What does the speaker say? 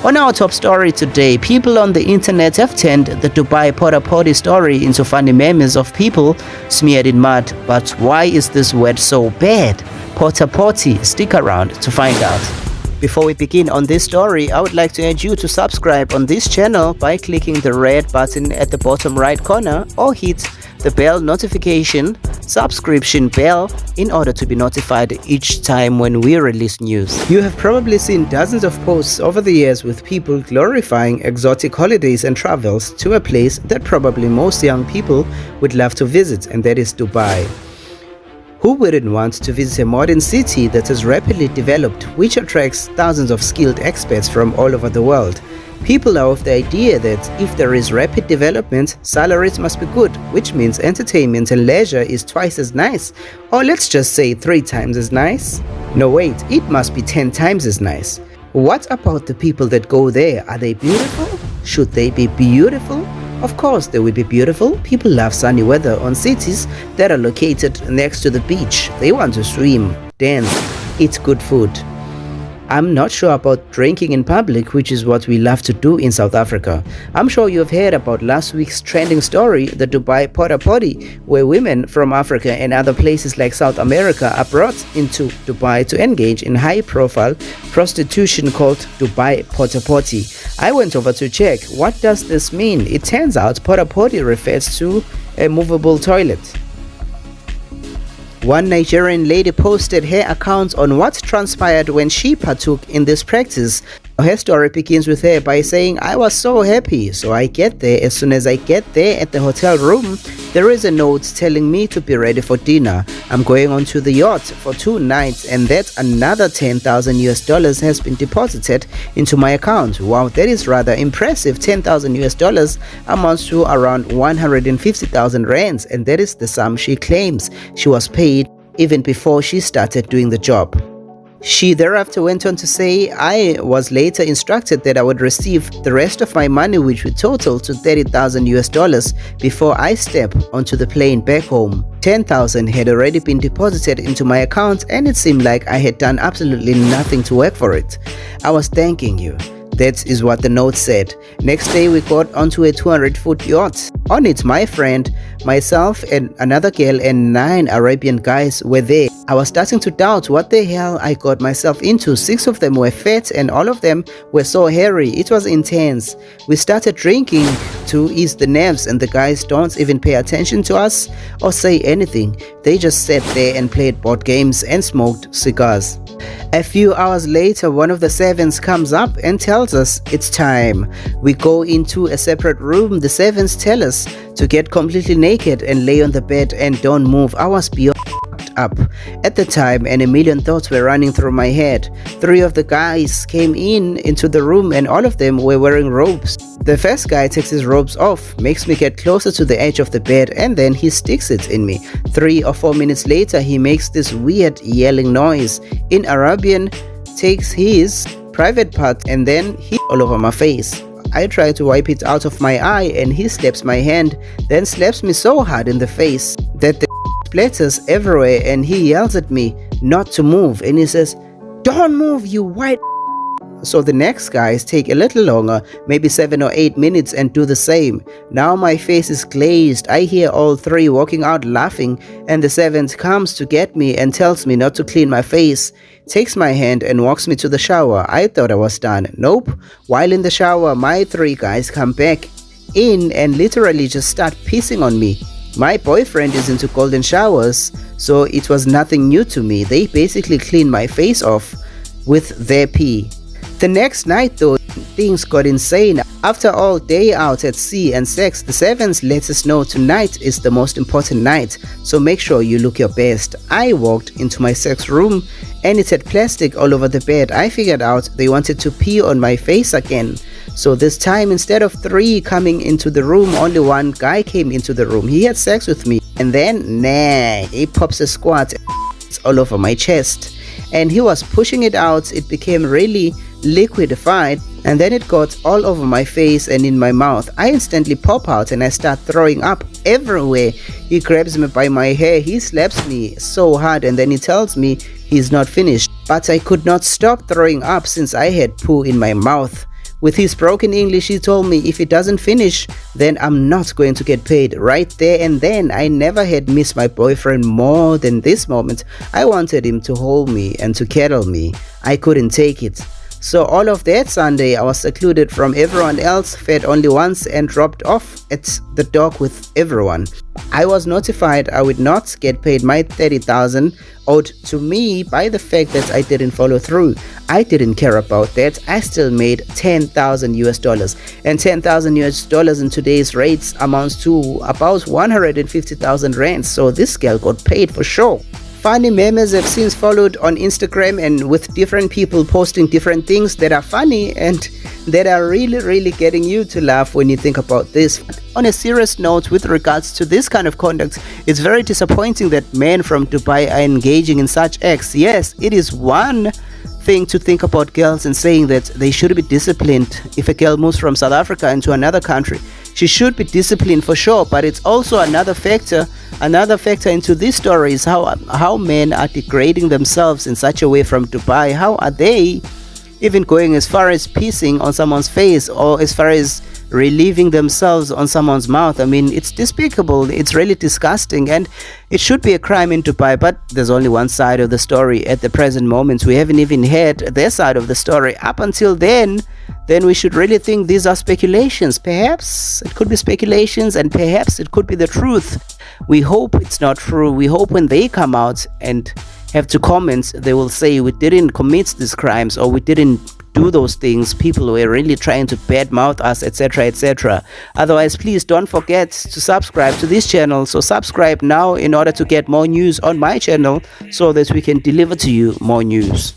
On our top story today, people on the internet have turned the Dubai porta potty story into funny memes of people smeared in mud. But why is this word so bad? Porta potty, stick around to find out. Before we begin on this story, I would like to urge you to subscribe on this channel by clicking the red button at the bottom right corner or hit the bell notification subscription bell in order to be notified each time when we release news. You have probably seen dozens of posts over the years with people glorifying exotic holidays and travels to a place that probably most young people would love to visit, and that is Dubai. Who wouldn't want to visit a modern city that has rapidly developed, which attracts thousands of skilled experts from all over the world? People are of the idea that if there is rapid development, salaries must be good, which means entertainment and leisure is twice as nice, or let's just say 3 times as nice. No wait, it must be 10 times as nice. What about the people that go there? Are they beautiful? Should they be beautiful? Of course they will be beautiful. People love sunny weather on cities that are located next to the beach. They want to swim, dance, eat good food. I'm not sure about drinking in public, which is what we love to do in South Africa. I'm sure you have heard about last week's trending story, the Dubai porta potty, where women from Africa and other places like South America are brought into Dubai to engage in high-profile prostitution called Dubai porta potty. I went over to check. What does this mean? It turns out porta potty refers to a movable toilet. One Nigerian lady posted her account on what transpired when she partook in this practice. Her story begins with her by saying, "I was so happy, so I get there. As soon as I get there at the hotel room, there is a note telling me to be ready for dinner. I'm going onto the yacht for 2 nights and that another $10,000 has been deposited into my account." Wow, that is rather impressive. $10,000 amounts to around 150,000 rands, and that is the sum she claims she was paid even before she started doing the job. She thereafter went on to say, "I was later instructed that I would receive the rest of my money, which would total to $30,000 before I step onto the plane back home. 10,000 had already been deposited into my account and it seemed like I had done absolutely nothing to work for it. I was thanking you." That is what the note said. Next day we got onto a 200-foot yacht. On it, my friend, myself and another girl and 9 Arabian guys were there. I was starting to doubt what the hell I got myself into. 6 of them were fat and all of them were so hairy. It was intense. We started drinking to ease the nerves and the guys don't even pay attention to us or say anything. They just sat there and played board games and smoked cigars. A few hours later, one of the servants comes up and tells us it's time. We go into a separate room. The servants tell us to get completely naked and lay on the bed and don't move. I was beyond up at the time and a million thoughts were running through my head. 3 of the guys came into the room and all of them were wearing robes. The first guy takes his robes off, makes me get closer to the edge of the bed and then he sticks it in me. 3 or 4 minutes later he makes this weird yelling noise in Arabian, takes his private part and then he all over my face. I try to wipe it out of my eye and he slaps my hand, then slaps me so hard in the face that the splatters everywhere and he yells at me not to move and he says, "Don't move, you white." So the next guys take a little longer, maybe 7 or 8 minutes and do the same. Now my face is glazed. I hear all 3 walking out laughing and the 7th comes to get me and tells me not to clean my face, takes my hand and walks me to the shower. I thought I was done. Nope. While in the shower, my 3 guys come back in and literally just start pissing on me. My boyfriend is into golden showers, so it was nothing new to me. They basically cleaned my face off with their pee. The next night though, things got insane. After all day out at sea and sex, the 7th let us know tonight is the most important night, so make sure you look your best. I walked into my sex room and it had plastic all over the bed. I figured out they wanted to pee on my face again. So this time, instead of 3 coming into the room, only 1 guy came into the room. He had sex with me and then, he pops a squat all over my chest and he was pushing it out. It became really liquidified and then it got all over my face and in my mouth. I instantly pop out and I start throwing up everywhere. He grabs me by my hair, he slaps me so hard and then he tells me he's not finished. But I could not stop throwing up since I had poo in my mouth. With his broken English, he told me if he doesn't finish, then I'm not going to get paid. Right there and then, I never had missed my boyfriend more than this moment. I wanted him to hold me and to cuddle me. I couldn't take it. So all of that Sunday, I was secluded from everyone else, fed only once, and dropped off at the dock with everyone. I was notified I would not get paid my 30,000 owed to me by the fact that I didn't follow through. I didn't care about that. I still made 10,000 US dollars, and 10,000 US dollars in today's rates amounts to about 150,000 rands. So this girl got paid for sure. Funny memes have since followed on Instagram, and with different people posting different things that are funny and that are really getting you to laugh when you think about this. On a serious note, with regards to this kind of conduct, it's very disappointing that men from Dubai are engaging in such acts. Yes, it is one thing to think about girls and saying that they should be disciplined. If a girl moves from South Africa into another country, she should be disciplined for sure, but it's also another factor into this story is how men are degrading themselves in such a way from Dubai. How are they even going as far as pissing on someone's face, or as far as relieving themselves on someone's mouth? I mean, it's despicable. It's really disgusting, and it should be a crime in Dubai, but there's only one side of the story at the present moment. We haven't even heard their side of the story. Up until then we should really think these are speculations. Perhaps it could be speculations, and perhaps it could be the truth. We hope it's not true. We hope when they come out and have to comment, they will say we didn't commit these crimes, or we didn't do those things. People were really trying to badmouth us, etc., etc. Otherwise, please don't forget to subscribe to this channel. So subscribe now in order to get more news on my channel, so that we can deliver to you more news.